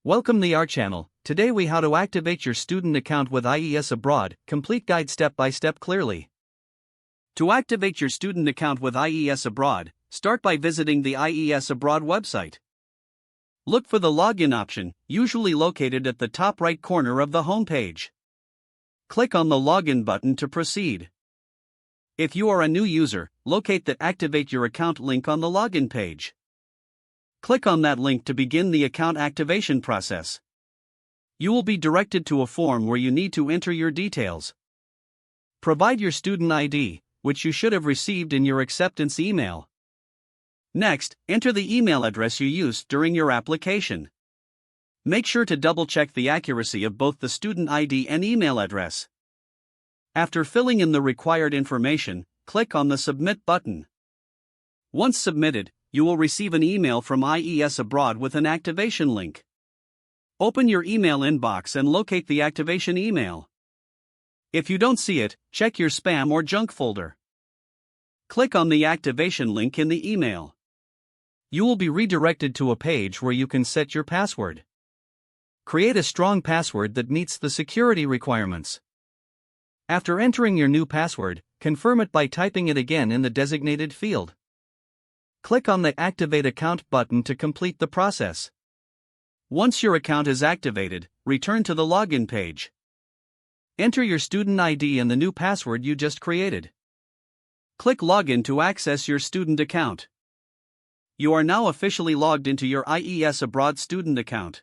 Welcome to our channel. Today we how to activate your student account with IES Abroad, complete guide step by step clearly. To activate your student account with IES Abroad, start by visiting the IES Abroad website. Look for the login option, usually located at the top right corner of the home page. Click on the login button to proceed. If you are a new user, locate the Activate Your Account link on the login page. Click on that link to begin the account activation process. You will be directed to a form where you need to enter your details. Provide your student ID, which you should have received in your acceptance email. Next, enter the email address you used during your application. Make sure to double-check the accuracy of both the student ID and email address. After filling in the required information, click on the Submit button. Once submitted, you will receive an email from IES Abroad with an activation link. Open your email inbox and locate the activation email. If you don't see it, check your spam or junk folder. Click on the activation link in the email. You will be redirected to a page where you can set your password. Create a strong password that meets the security requirements. After entering your new password, confirm it by typing it again in the designated field. Click on the Activate Account button to complete the process. Once your account is activated, return to the login page. Enter your student ID and the new password you just created. Click Login to access your student account. You are now officially logged into your IES Abroad student account.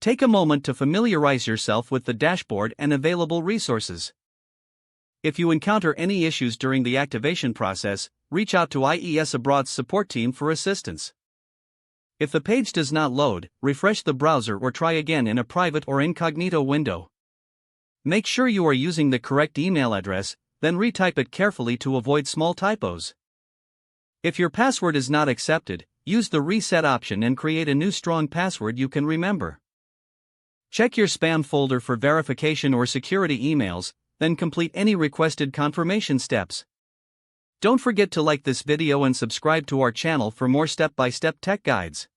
Take a moment to familiarize yourself with the dashboard and available resources. If you encounter any issues during the activation process, reach out to IES Abroad's support team for assistance. If the page does not load, refresh the browser or try again in a private or incognito window. Make sure you are using the correct email address, then retype it carefully to avoid small typos. If your password is not accepted, use the reset option and create a new strong password you can remember. Check your spam folder for verification or security emails, then complete any requested confirmation steps. Don't forget to like this video and subscribe to our channel for more step-by-step tech guides.